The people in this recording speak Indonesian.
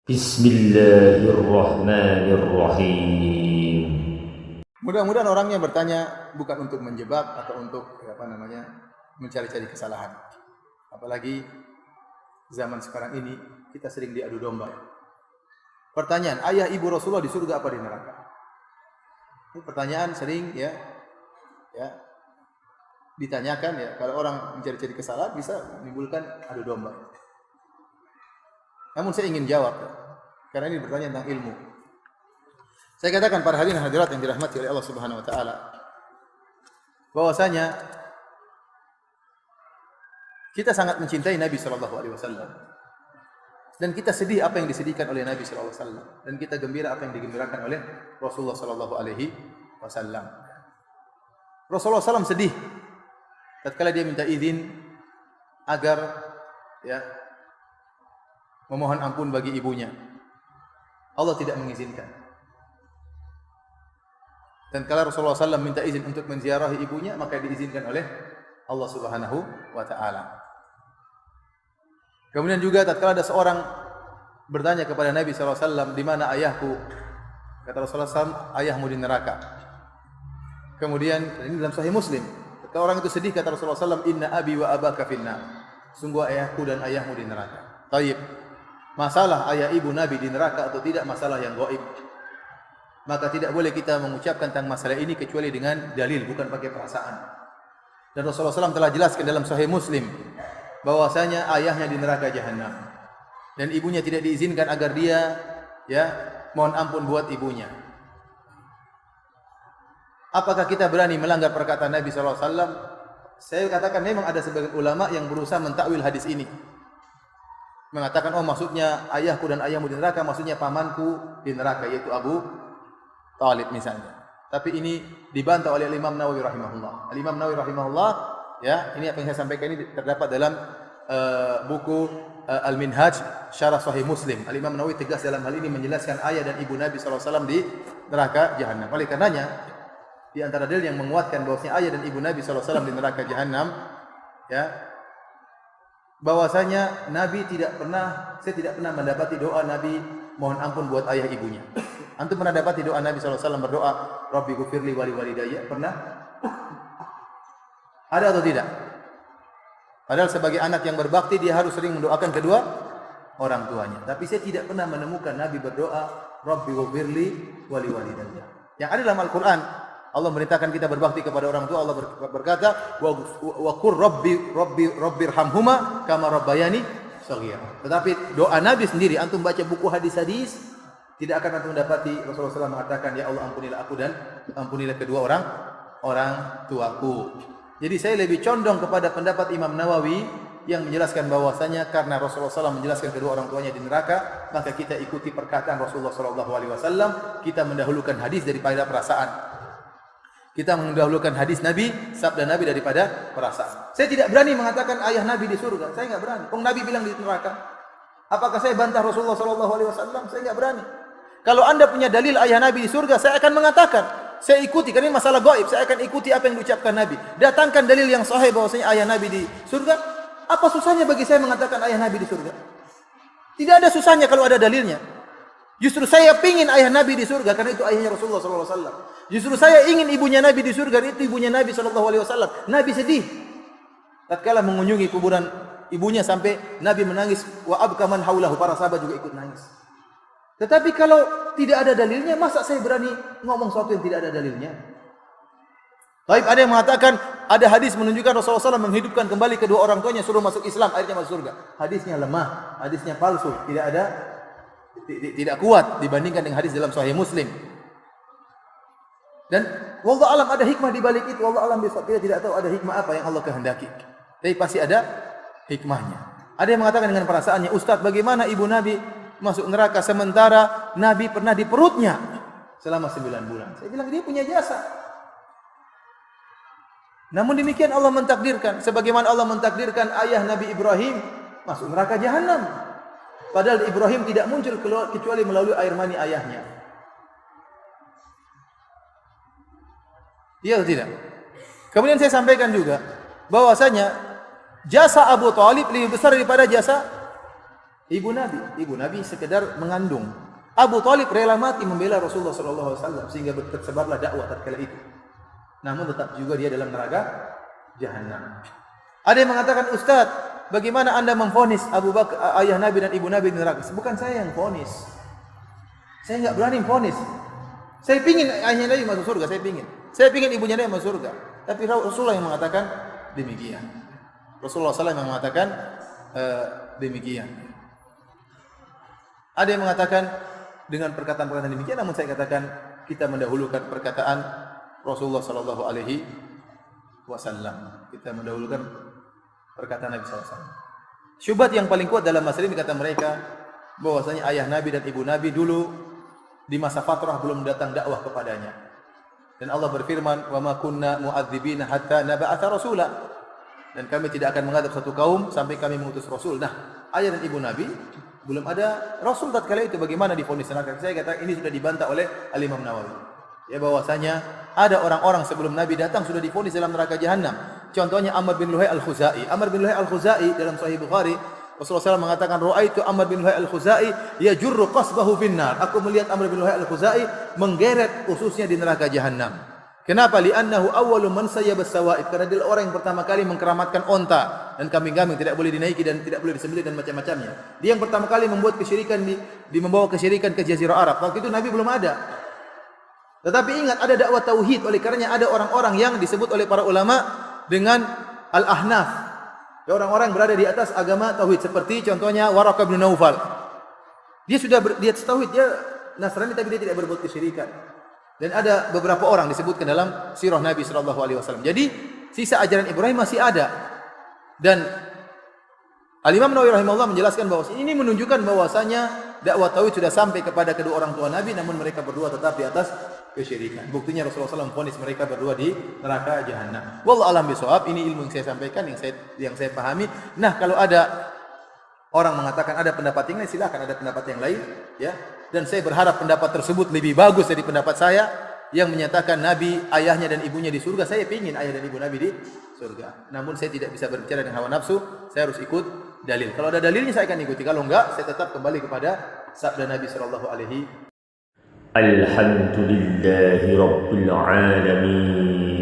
Bismillahirrahmanirrahim. Mudah-mudahan orangnya bertanya bukan untuk menjebak atau untuk mencari-cari kesalahan. Apalagi zaman sekarang ini kita sering diadu domba. Pertanyaan, ayah ibu Rasulullah di surga apa di neraka? Ini pertanyaan sering ditanyakan ya. Kalau orang mencari-cari kesalahan bisa menimbulkan adu domba. Namun saya ingin jawab karena ini bertanya tentang ilmu. Saya katakan para hadirin hadirat yang dirahmati oleh Allah Subhanahu wa taala bahwasanya kita sangat mencintai Nabi sallallahu alaihi wasallam. Dan kita sedih apa yang disedihkan oleh Nabi sallallahu alaihi wasallam dan kita gembira apa yang digembirakan oleh Rasulullah sallallahu alaihi wasallam. Rasulullah SAW sedih tatkala dia minta izin agar memohon ampun bagi ibunya. Allah tidak mengizinkan. Dan kalau Rasulullah SAW minta izin untuk menziarahi ibunya, maka diizinkan oleh Allah Subhanahu wa taala. Kemudian juga tatkala ada seorang bertanya kepada Nabi SAW, di mana ayahku? Kata Rasulullah SAW, ayahmu di neraka. Kemudian ini dalam Sahih Muslim. Ketika orang itu sedih, kata Rasulullah SAW, inna abi wa abaka finnar. Sungguh ayahku dan ayahmu di neraka. Taib. Masalah ayah ibu Nabi di neraka atau tidak masalah yang gaib. Maka tidak boleh kita mengucapkan tentang masalah ini kecuali dengan dalil, bukan pakai perasaan. Dan Rasulullah SAW telah jelaskan dalam Sahih Muslim bahwasanya ayahnya di neraka jahanam dan ibunya tidak diizinkan agar dia mohon ampun buat ibunya. Apakah kita berani melanggar perkataan Nabi SAW? Saya katakan memang ada sebagian ulama yang berusaha mentakwil hadis ini. Mengatakan, oh maksudnya ayahku dan ayahmu di neraka, maksudnya pamanku di neraka, yaitu Abu Talib misalnya. Tapi ini dibantah oleh Imam Nawawi rahimahullah. Imam Nawawi rahimahullah, ini apa yang saya sampaikan ini terdapat dalam buku Al-Minhaj Syarah Sahih Muslim. Imam Nawawi tegas dalam hal ini menjelaskan ayah dan ibu Nabi SAW di neraka jahanam. Oleh karenanya, di antara dalil yang menguatkan bahwasanya ayah dan ibu Nabi SAW di neraka jahanam, bahwasanya saya tidak pernah mendapati doa Nabi mohon ampun buat ayah ibunya. Antum pernah dapati doa Nabi SAW berdoa, Rabbi gufirli wali walidayya? Pernah? Ada atau tidak? Padahal sebagai anak yang berbakti dia harus sering mendoakan kedua orang tuanya. Tapi saya tidak pernah menemukan Nabi berdoa, Rabbi gufirli wali walidayya. Yang ada dalam Al-Quran, Allah merintahkan kita berbakti kepada orang tua. Allah berkata, wa qur rabbirhamhuma kama rabbayani shaghira. Tetapi doa Nabi sendiri, antum baca buku hadis-hadis, tidak akan antum mendapati Rasulullah SAW mengatakan, ya Allah ampunilah aku dan ampunilah kedua orang tuaku. Jadi saya lebih condong kepada pendapat Imam Nawawi yang menjelaskan bahwasanya karena Rasulullah SAW menjelaskan kedua orang tuanya di neraka, maka kita ikuti perkataan Rasulullah SAW. Kita mendahulukan hadis daripada perasaan. Kita mendahulukan hadis Nabi, sabda Nabi daripada perasaan. Saya tidak berani mengatakan ayah Nabi di surga. Saya enggak berani. Nabi bilang di neraka. Apakah saya bantah Rasulullah SAW? Saya enggak berani. Kalau Anda punya dalil ayah Nabi di surga, saya akan mengatakan. Saya ikuti, karena ini masalah gaib. Saya akan ikuti apa yang diucapkan Nabi. Datangkan dalil yang sahih bahwasanya ayah Nabi di surga. Apa susahnya bagi saya mengatakan ayah Nabi di surga? Tidak ada susahnya kalau ada dalilnya. Justru saya pingin ayah Nabi di surga karena itu ayahnya Rasulullah SAW. Justru saya ingin ibunya Nabi di surga, itu ibunya Nabi SAW. Nabi sedih tatkala mengunjungi kuburan ibunya sampai Nabi menangis, wa abka man haulahu, para sahabat juga ikut nangis. Tetapi kalau tidak ada dalilnya, masa saya berani ngomong sesuatu yang tidak ada dalilnya? Baik, ada yang mengatakan ada hadis menunjukkan Rasulullah SAW menghidupkan kembali kedua orang tuanya, suruh masuk Islam, akhirnya masuk surga. Hadisnya lemah, hadisnya palsu, tidak kuat dibandingkan dengan hadis dalam Sahih Muslim. Dan wallahu alam ada hikmah di balik itu. Wallahu alam bisawab. Kita tidak tahu ada hikmah apa yang Allah kehendaki. Tapi pasti ada hikmahnya. Ada yang mengatakan dengan perasaannya, Ustaz, bagaimana ibu Nabi masuk neraka sementara Nabi pernah di perutnya selama 9 bulan? Saya bilang dia punya jasa. Namun demikian Allah mentakdirkan, sebagaimana Allah mentakdirkan ayah Nabi Ibrahim masuk neraka jahanam. Padahal Ibrahim tidak muncul kecuali melalui air mani ayahnya. Iya atau tidak? Kemudian saya sampaikan juga bahwasanya jasa Abu Talib lebih besar daripada jasa Ibu Nabi sekedar mengandung. Abu Talib rela mati membela Rasulullah sallallahu alaihi wasallam sehingga tersebarlah dakwah tatkala itu. Namun tetap juga dia dalam neraka jahanam. Ada yang mengatakan, "Ustaz, bagaimana Anda memvonis Abu Bakar, ayah Nabi dan ibu Nabi di neraka?" Bukan saya yang vonis. Saya enggak berani vonis. Saya pingin ayahnya Nabi masuk surga, saya pingin. Saya pingin ibunya Nabi masuk surga. Tapi Rasulullah yang mengatakan demikian. Rasulullah SAW yang mengatakan demikian. Ada yang mengatakan dengan perkataan-perkataan demikian, namun saya katakan kita mendahulukan perkataan Rasulullah sallallahu alaihi wasallam. Kita mendahulukan perkataan Nabi sallallahu alaihi wasallam. Syubhat yang paling kuat dalam masalah ini kata mereka bahwasanya ayah Nabi dan ibu Nabi dulu di masa fatrah belum datang dakwah kepadanya. Dan Allah berfirman, "Wa ma kunna mu'adzibina hatta nab'atha rasula." Dan kami tidak akan mengadab satu kaum sampai kami mengutus rasul. Nah, ayah dan ibu Nabi belum ada rasul tatkala itu, bagaimana divonis neraka? Saya kata ini sudah dibantah oleh Al-Imam Nawawi. Ya, bahwasanya ada orang-orang sebelum Nabi datang sudah divonis dalam neraka jahanam. Contohnya Amr bin Luhai Al-Khuzai. Amr bin Luhai Al-Khuzai dalam Sahih Bukhari, Rasulullah SAW mengatakan, "Ra'aitu Amr bin Luhai Al-Khuzai yajurru qasbahu finnar." Aku melihat Amr bin Luhai Al-Khuzai menggeret ususnya di neraka jahanam. Kenapa? Li'annahu awwalu man sayyaba as-sawa'id. Karena dia orang yang pertama kali mengkeramatkan onta dan kambing-kambing tidak boleh dinaiki dan tidak boleh disembelih dan macam-macamnya. Dia yang pertama kali membuat kesyirikan membawa kesyirikan ke Jazirah Arab. Waktu itu Nabi belum ada. Tetapi ingat, ada dakwah tauhid, oleh karenanya ada orang-orang yang disebut oleh para ulama dengan al-ahnaf. Orang-orang berada di atas agama tauhid, seperti contohnya Waraqah bin Naufal. Dia sudah di atas tauhid, dia Nasrani tapi dia tidak berbuat kesyirikan. Dan ada beberapa orang disebutkan dalam sirah Nabi sallallahu alaihi wasallam. Jadi sisa ajaran Ibrahim masih ada. Dan Al-Imam Nawawi rahimahullah menjelaskan bahwa ini menunjukkan bahwasanya dakwah tauhid sudah sampai kepada kedua orang tua Nabi, namun mereka berdua tetap di atas kesyirikan. Buktinya Rasulullah SAW vonis mereka berdua di neraka jahanam. Wallahu a'lam bishawab. Ini ilmu yang saya sampaikan, yang saya pahami. Nah, kalau ada orang mengatakan ada pendapat yang lain, silakan ada pendapat yang lain, ya. Dan saya berharap pendapat tersebut lebih bagus dari pendapat saya yang menyatakan Nabi, ayahnya dan ibunya di surga. Saya ingin ayah dan ibu Nabi di surga. Namun saya tidak bisa berbicara dengan hawa nafsu, saya harus ikut dalil. Kalau ada dalilnya saya akan ikuti. Kalau enggak, saya tetap kembali kepada sabda Nabi sallallahu alaihi. Alhamdulillahi rabbil alamin.